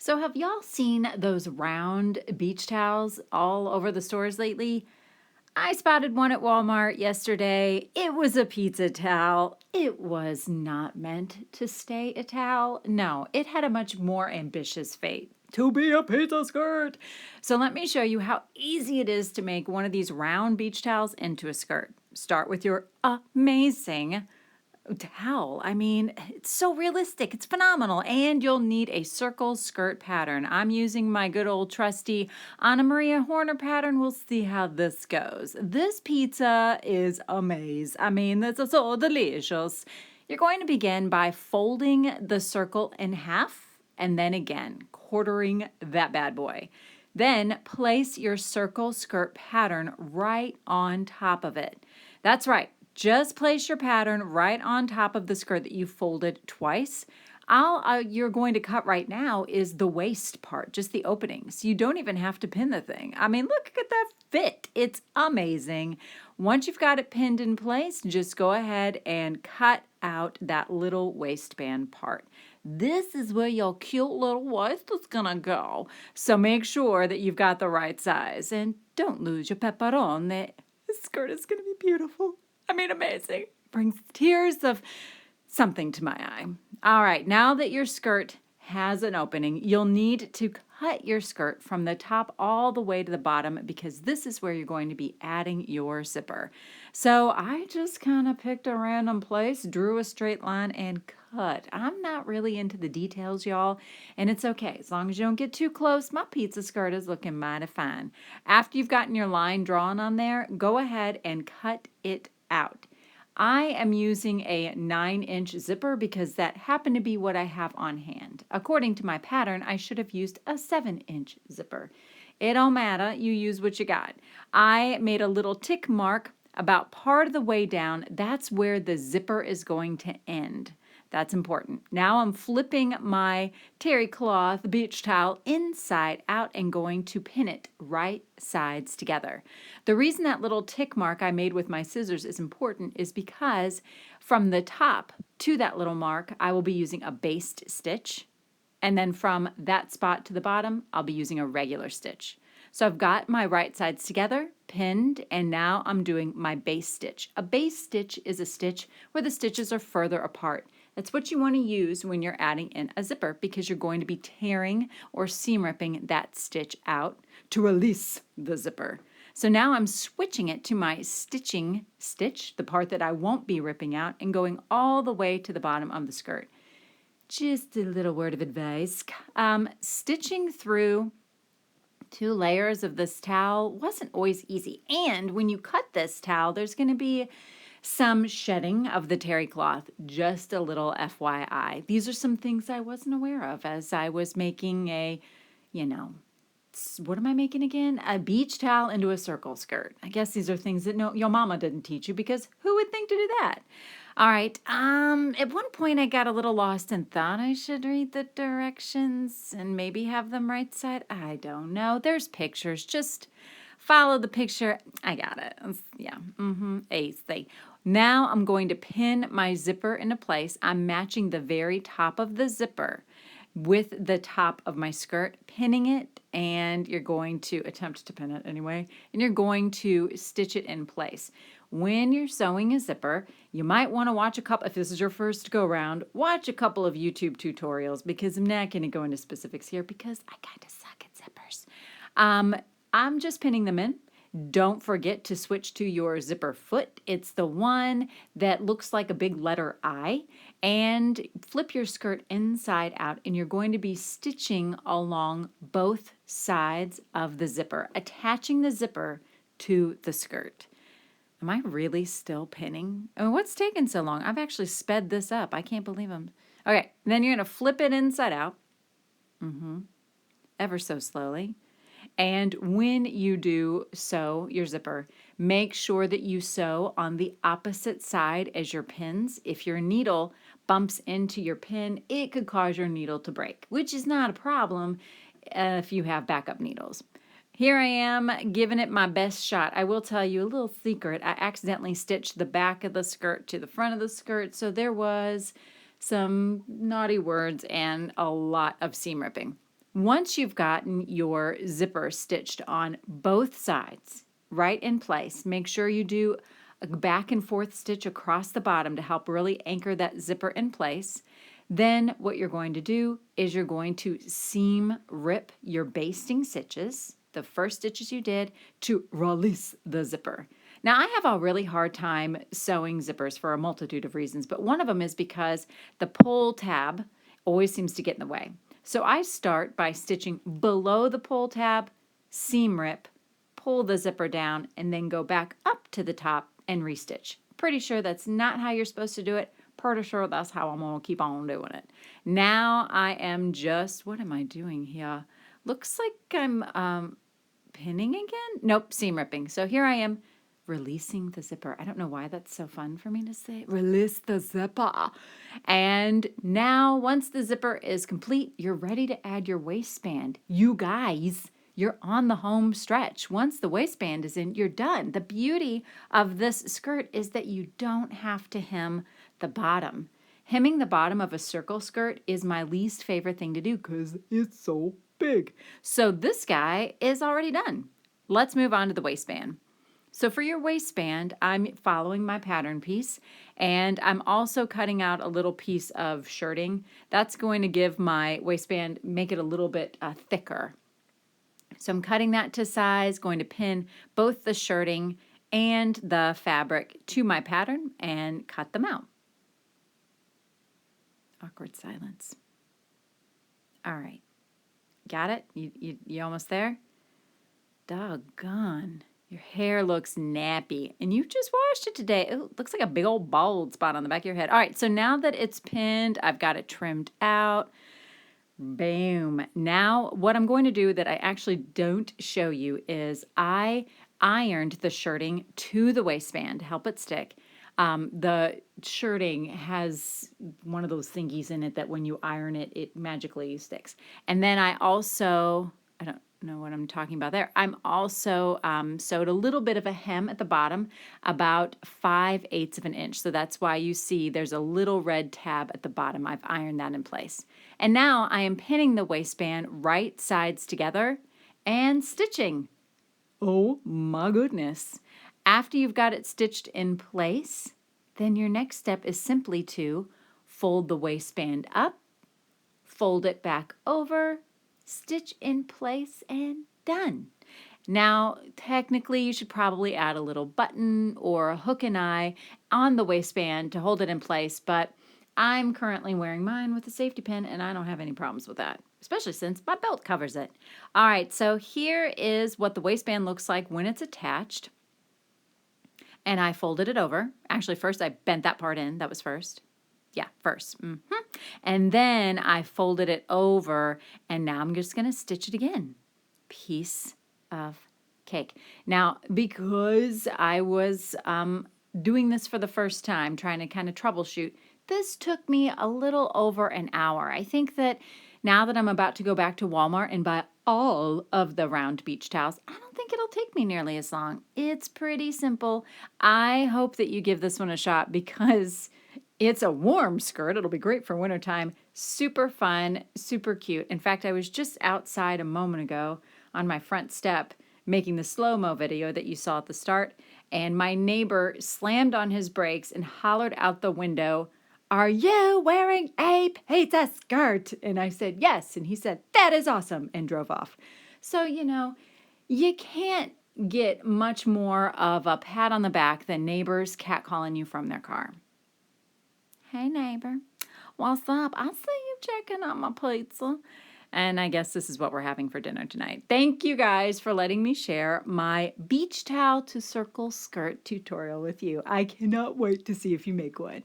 So, have y'all seen those round beach towels all over the stores lately? I spotted one at Walmart yesterday. It was a pizza towel. It was not meant to stay a towel. No, it had a much more ambitious fate to be a pizza skirt. So, let me show you how easy it is to make one of these round beach towels into a skirt. Start with your amazing towel. I mean, it's so realistic. It's phenomenal. And you'll need a circle skirt pattern. I'm using my good old trusty Anna Maria Horner pattern. We'll see how this goes. This pizza is amazing. I mean, this is so delicious. You're going to begin by folding the circle in half and then again, quartering that bad boy. Then place your circle skirt pattern right on top of it. That's right. Just place your pattern right on top of the skirt that you folded twice. You're going to cut right now is the waist part, just the openings. You don't even have to pin the thing. I mean, look at that fit. It's amazing. Once you've got it pinned in place, just go ahead and cut out that little waistband part. This is where your cute little waist is gonna go. So make sure that you've got the right size and don't lose your pepperoni. This skirt is gonna be beautiful. I mean, amazing. Brings tears of something to my eye. All right, now that your skirt has an opening, you'll need to cut your skirt from the top all the way to the bottom because this is where you're going to be adding your zipper. So I just kind of picked a random place, drew a straight line, and cut. I'm not really into the details, y'all, and it's okay. As long as you don't get too close, my pizza skirt is looking mighty fine. After you've gotten your line drawn on there, go ahead and cut it out. I am using a 9-inch zipper because that happened to be what I have on hand. According to my pattern, I should have used a 7-inch zipper. It don't matter, you use what you got. I made a little tick mark about part of the way down. That's where the zipper is going to end. That's important. Now I'm flipping my terry cloth beach towel inside out and going to pin it right sides together. The reason that little tick mark I made with my scissors is important is because from the top to that little mark, I will be using a basted stitch. And then from that spot to the bottom, I'll be using a regular stitch. So I've got my right sides together, pinned, and now I'm doing my base stitch. A base stitch is a stitch where the stitches are further apart. That's what you want to use when you're adding in a zipper because you're going to be tearing or seam ripping that stitch out to release the zipper. So now I'm switching it to my stitching stitch, the part that I won't be ripping out, and going all the way to the bottom of the skirt. Just a little word of advice. Stitching through 2 layers of this towel wasn't always easy. And when you cut this towel, there's going to be some shedding of the terry cloth, just a little FYI. These are some things I wasn't aware of as I was making what am I making again? A beach towel into a circle skirt. I guess these are things that your mama didn't teach you because who would think to do that? All right, at one point I got a little lost and thought I should read the directions and maybe have them right side. I don't know. There's pictures. Just follow the picture. I got it. Yeah, easy. Now I'm going to pin my zipper into place. I'm matching the very top of the zipper with the top of my skirt, pinning it, and you're going to attempt to pin it anyway, and you're going to stitch it in place. When you're sewing a zipper, you might want to watch a couple, if this is your first go round, watch a couple of YouTube tutorials because I'm not going to go into specifics here because I kind of suck at zippers. I'm just pinning them in. Don't forget to switch to your zipper foot. It's the one that looks like a big letter I, and flip your skirt inside out, and you're going to be stitching along both sides of the zipper, attaching the zipper to the skirt. Am I really still pinning? Oh, what's taking so long? I've actually sped this up. I can't believe I'm... Okay, then you're going to flip it inside out. Ever so slowly. And when you do sew your zipper, make sure that you sew on the opposite side as your pins. If your needle bumps into your pin, it could cause your needle to break, which is not a problem if you have backup needles. Here I am giving it my best shot. I will tell you a little secret. I accidentally stitched the back of the skirt to the front of the skirt, so there was some naughty words and a lot of seam ripping. Once you've gotten your zipper stitched on both sides, right in place, make sure you do a back and forth stitch across the bottom to help really anchor that zipper in place. Then what you're going to do is you're going to seam rip your basting stitches, the first stitches you did, to release the zipper. Now, I have a really hard time sewing zippers for a multitude of reasons, but one of them is because the pull tab always seems to get in the way. So I start by stitching below the pull tab, seam rip, pull the zipper down, and then go back up to the top and restitch. Pretty sure that's not how you're supposed to do it. Pretty sure that's how I'm going to keep on doing it. Now I am just, what am I doing here? Looks like I'm pinning again? Nope, seam ripping. So here I am releasing the zipper. I don't know why that's so fun for me to say. Release the zipper. And now once the zipper is complete, you're ready to add your waistband. You guys, you're on the home stretch. Once the waistband is in, you're done. The beauty of this skirt is that you don't have to hem the bottom. Hemming the bottom of a circle skirt is my least favorite thing to do because it's so big. So this guy is already done. Let's move on to the waistband. So for your waistband, I'm following my pattern piece, and I'm also cutting out a little piece of shirting. That's going to give my waistband, make it a little bit thicker. So I'm cutting that to size, going to pin both the shirting and the fabric to my pattern and cut them out. Awkward silence. All right. Got it? You almost there? Doggone. Your hair looks nappy, and you just washed it today. It looks like a big old bald spot on the back of your head. All right, so now that it's pinned, I've got it trimmed out. Boom. Now, what I'm going to do that I actually don't show you is I ironed the shirting to the waistband to help it stick. The shirting has one of those thingies in it that when you iron it, it magically sticks. And then I also, I don't know what I'm talking about there. I'm also sewed a little bit of a hem at the bottom, about 5/8 of an inch. So that's why you see there's a little red tab at the bottom. I've ironed that in place. And now I am pinning the waistband right sides together and stitching. Oh my goodness. After you've got it stitched in place, then your next step is simply to fold the waistband up, fold it back over, stitch in place, and done. Now, technically, you should probably add a little button or a hook and eye on the waistband to hold it in place, but I'm currently wearing mine with a safety pin, and I don't have any problems with that, especially since my belt covers it. All right, so here is what the waistband looks like when it's attached. And I folded it over. Actually, first I bent that part in. That was first. Yeah, first. And then I folded it over, and now I'm just going to stitch it again. Piece of cake. Now, because I was doing this for the first time, trying to kind of troubleshoot, this took me a little over an hour. I think that now that I'm about to go back to Walmart and buy all of the round beach towels, I don't think it'll take me nearly as long. It's pretty simple. I hope that you give this one a shot because it's a warm skirt. It'll be great for wintertime. Super fun, super cute. In fact, I was just outside a moment ago on my front step making the slow-mo video that you saw at the start, and my neighbor slammed on his brakes and hollered out the window, "Are you wearing a pizza skirt?" And I said, "Yes." And he said, "That is awesome," and drove off. So, you can't get much more of a pat on the back than neighbors catcalling you from their car. "Hey, neighbor, what's up? I see you checking out my pizza." And I guess this is what we're having for dinner tonight. Thank you guys for letting me share my beach towel to circle skirt tutorial with you. I cannot wait to see if you make one.